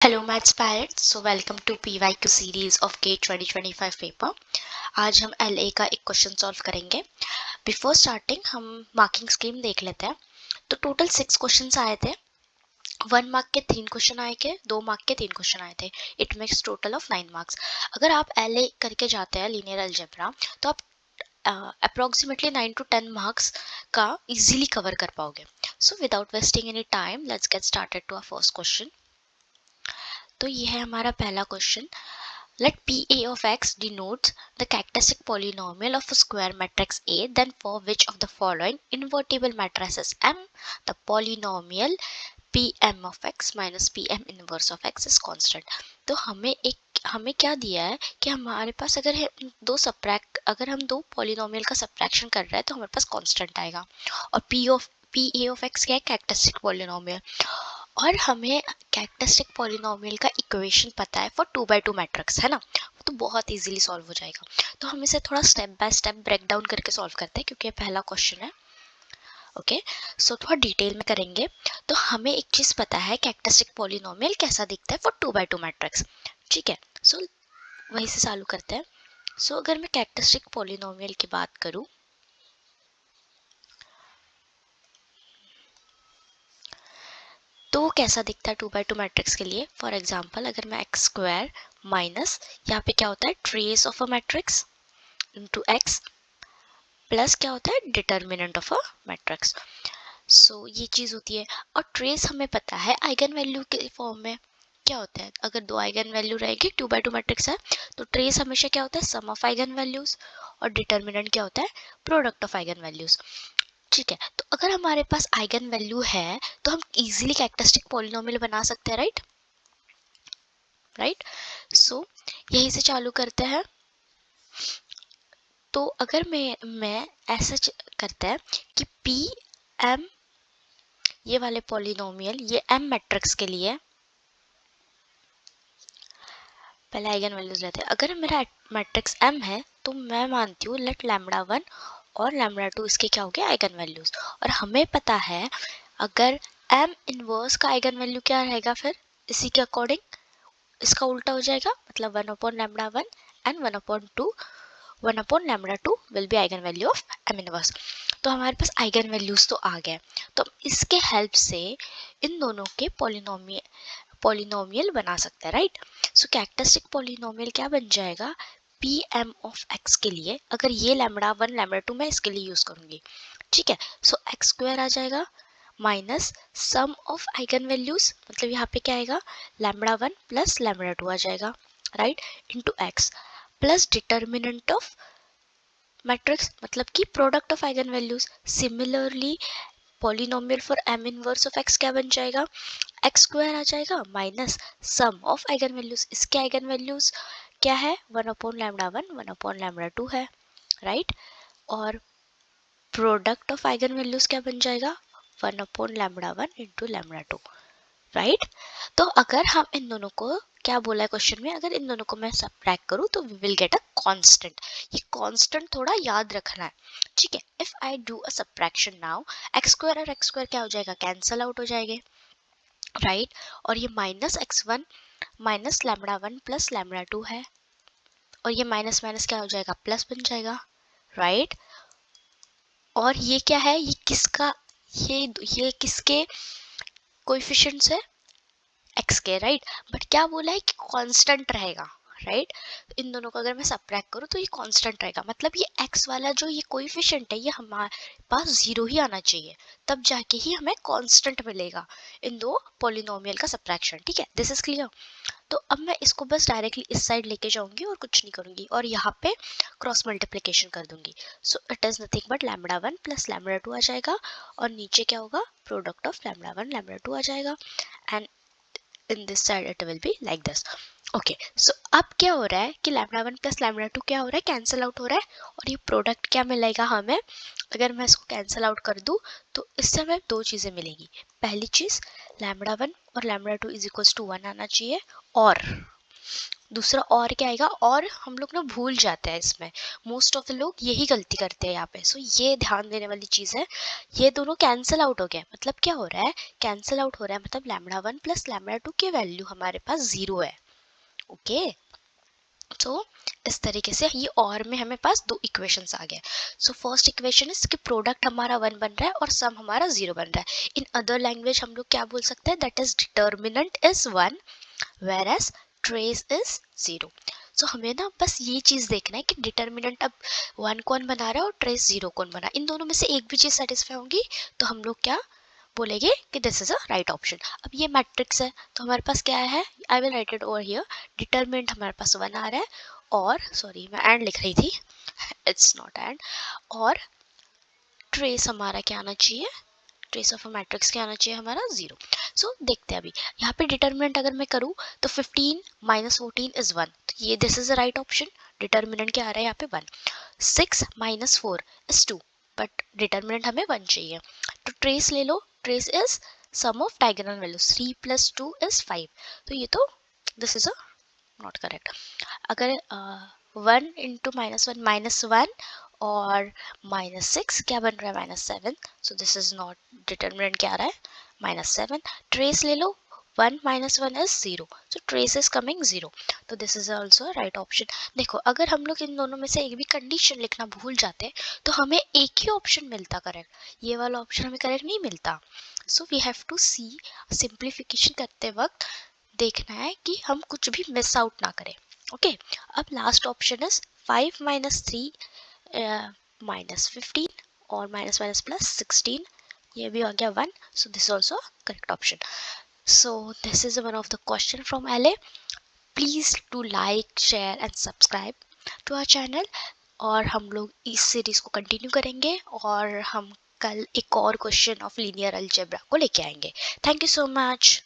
Hello Maths Parents, so welcome to PYQ series of GATE 2025 paper. आज हम LA का एक क्वेश्चन सॉल्व करेंगे। बिफोर स्टार्टिंग हम मार्किंग स्कीम देख लेते हैं। तो टोटल 6 क्वेश्चंस आए थे। 1 मार्क के 3 क्वेश्चन आए थे, 2 मार्क के 3 क्वेश्चन आए थे। It makes total of 9 marks. अगर आप LA करके जाते हैं लीनियर अलजेब्रा तो आप अप्रोक्सीमेटली 9 to 10 मार्क्स का इजीली कवर कर पाओगे। So without wasting any time let's get started to our first question. तो ये है हमारा पहला question. Let PA of x denotes the characteristic polynomial of a square matrix A, then for which of the following invertible matrices M the polynomial PM of x minus PM inverse of x is constant। तो हमें क्या दिया है कि हमारे पास अगर हम दो पॉलिनोमियल का सब्ट्रैक्शन कर रहे हैं तो हमारे पास कांस्टेंट आएगा। और PA of x क्या है? Characteristic polynomial. और हमें कैरेक्टरिस्टिक पॉलिनोमियल का इक्वेशन पता है फॉर 2x2 मैट्रिक्स, है ना। वो तो बहुत इजीली सॉल्व हो जाएगा। तो हम इसे थोड़ा step by step break down करके सॉल्व करते हैं क्योंकि ये पहला क्वेश्चन है। ओके, सो थोड़ा डिटेल में करेंगे। तो हमें एक चीज पता है, कैरेक्टरिस्टिक पॉलिनोमियल कैसा दिखता है फॉर 2x2 मैट्रिक्स। ठीक है, सो वहीं से चालू करते हैं। सो अगर मैं कैरेक्टरिस्टिक पॉलिनोमियल की बात करूं तो वो कैसा दिखता है 2x2 मैट्रिक्स के लिए। फॉर एग्जाम्पल अगर मैं एक्स स्क्वायर माइनस यहाँ पे क्या होता है trace of a matrix into x plus क्या होता है डिटर्मिनेंट ऑफ अ मैट्रिक्स। सो ये चीज होती है। और ट्रेस हमें पता है आइगन वैल्यू के फॉर्म में क्या होता है। अगर दो आइगन वैल्यू रहेगी 2x2 मैट्रिक्स है तो ट्रेस हमेशा क्या होता है सम ऑफ आइगन वैल्यूज, और डिटर्मिनेंट क्या होता है प्रोडक्ट ऑफ आइगन वैल्यूज। ठीक है, तो अगर हमारे पास आइगन वैल्यू है तो हम इजीली कैरेक्टरिस्टिक पॉलिनोमियल बना सकते हैं, राइट। सो यहीं से चालू करते हैं। तो अगर मैं ऐसा करते हैं कि पी एम ये वाले पॉलिनोमियल ये एम मैट्रिक्स के लिए पहले आइगन वैल्यूज लेते हैं। अगर मेरा मैट्रिक्स एम है तो मैं मानती हूँ लेट लैम्डा 1 और लैम्डा 2 इसके क्या हो गए आइगन वैल्यूज। और हमें पता है अगर एम इनवर्स का आइगन वैल्यू क्या रहेगा, फिर इसी के अकॉर्डिंग इसका उल्टा हो जाएगा, मतलब 1/λ1 and 1/2 will be eigen value of M inverse. तो हमारे पास आइगन वैल्यूज तो आ गए। तो इसके हेल्प से इन दोनों के पॉलिनोमियल बना सकते हैं, राइट। सो कैरेक्टरिस्टिक पॉलिनोमियल क्या बन जाएगा पी एम ऑफ एक्स के लिए। अगर ये लैम्डा 1 लैम्डा 2 मैं इसके लिए यूज करूंगी, ठीक है। सो एक्स स्क्वायर आ जाएगा minus sum of eigen values, मतलब यहाँ पे क्या आएगा लैम्डा 1 प्लस लैम्डा 2 आ जाएगा, right, into X plus determinant of matrix मतलब कि product of eigen values. Similarly polynomial for M inverse of X क्या बन जाएगा एक्स स्क्वायर आ जाएगा minus sum of eigen values. इसके आइगन वैल्यूज क्या है 1/λ1 1/λ2 है, राइट। और प्रोडक्ट ऑफ आइगन वैल्यूज क्या बन जाएगा 1/λ1 इंटू लैम्डा 2, राइट। तो अगर हम इन दोनों को क्या बोला है क्वेश्चन में, अगर इन दोनों को मैं सबट्रैक्ट करूं तो we will get a constant. ये कांस्टेंट थोड़ा याद रखना है, ठीक है। If I do a subtraction now X square और एक्स स्क्वायर क्या हो जाएगा कैंसल आउट हो जाएंगे, राइट। और ये minus x1 minus lambda 1 plus lambda 2 है, और ये माइनस माइनस क्या हो जाएगा प्लस बन जाएगा, राइट। और ये क्या है ये किसका ये किसके कोएफिशिएंट्स है x के, राइट। बट क्या बोला है कि कांस्टेंट रहेगा, राइट। इन दोनों को अगर मैं सबट्रैक्ट करूँ तो ये कांस्टेंट रहेगा, मतलब ये x वाला जो ये कोएफिशिएंट है ये हमारे पास 0 ही आना चाहिए, तब जाके ही हमें कांस्टेंट मिलेगा इन दो पॉलिनोमियल का सबट्रैक्शन, ठीक है। This is clear. तो अब मैं इसको बस डायरेक्टली इस साइड लेके जाऊंगी और कुछ नहीं करूंगी, और यहाँ पे क्रॉस मल्टीप्लिकेशन कर दूंगी। So it is nothing but lambda 1 plus lambda 2 आ जाएगा, और नीचे क्या होगा प्रोडक्ट ऑफ लैम्डा 1 लैम्डा 2 आ जाएगा, and in this side it will be like this। Okay, so अब क्या हो रहा है कि लैम्डा 1 प्लस लैम्डा 2 क्या हो रहा है कैंसिल आउट हो रहा है, और ये प्रोडक्ट क्या मिलेगा हमें। अगर मैं इसको कैंसिल आउट कर दूं तो इससे हमें दो चीजें मिलेगी। पहली चीज लैम्डा 1 और लैम्डा 2 इज इक्वल्स टू 1 आना चाहिए, और दूसरा और क्या आएगा, और हम लोग ना भूल जाते हैं इसमें, मोस्ट ऑफ द लोग यही गलती करते हैं यहाँ पे। सो ये ध्यान देने वाली चीज़ है। ये दोनों कैंसिल आउट हो गए, मतलब क्या हो रहा है, कैंसिल आउट हो रहा है, मतलब लैम्डा 1 प्लस लैम्डा 2 की वैल्यू हमारे पास 0 है। ओके, सो इस तरीके से ये और में हमें पास दो इक्वेशंस आ गए। सो फर्स्ट इक्वेशन इज कि प्रोडक्ट हमारा 1 बन रहा है और सम हमारा 0 बन रहा है। इन अदर लैंग्वेज हम लोग क्या बोल सकते हैं, that is determinant is 1 whereas trace is 0। सो हमें ना बस ये चीज़ देखना है कि डिटर्मिनेंट अब 1 कौन बना रहा है और ट्रेस 0 कौन बना, इन दोनों में से एक भी चीज़ सेटिस्फाई होंगी तो हम लोग क्या बोलेंगे कि this is a right option. अब ये मैट्रिक्स है तो हमारे पास क्या है, I will write it over here, determinant हमारे पास 1 आ रहा है, और सॉरी मैं एंड लिख रही थी, इट्स नॉट एंड, और ट्रेस हमारा क्या आना चाहिए, ट्रेस ऑफ अ मैट्रिक्स क्या आना चाहिए हमारा 0। सो देखते हैं अभी यहाँ पे डिटर्मिनेंट अगर मैं करूँ तो 15 माइनस 14 इज 1, तो ये this is the right option. Determinant क्या आ रहा है यहाँ पे 1। 6 माइनस 4 इज 2, बट डिटर्मिनेंट हमें 1 चाहिए, तो ट्रेस ले लो, trace is sum of diagonal values, 3 plus 2 is 5, तो ये तो this is a not correct. अगर 1 इंटू -1 -1 और -6 क्या बन रहा है -7, सो दिस इज नॉट, डिटर्मिनेंट क्या आ रहा है -7। ट्रेस ले लो, 1 -1 is 0, so trace is coming 0, तो this is also right option. देखो अगर हम लोग इन दोनों में से एक भी कंडीशन लिखना भूल जाते हैं तो हमें एक ही ऑप्शन मिलता करेक्ट, ये वाला ऑप्शन हमें करेक्ट नहीं मिलता। So we have to see, simplification करते वक्त देखना है कि हम कुछ भी मिस आउट ना करें। ओके, अब last option is 5 minus 3 minus 15 और माइनस माइनस प्लस 16, ये भी आ गया 1, so this also correct option. So this is one of the question from LA. Please to like share and subscribe to our channel, और हम लोग इस series को कंटिन्यू करेंगे और हम कल एक और क्वेश्चन ऑफ लीनियर अलजेब्रा को लेके आएंगे। Thank you so much.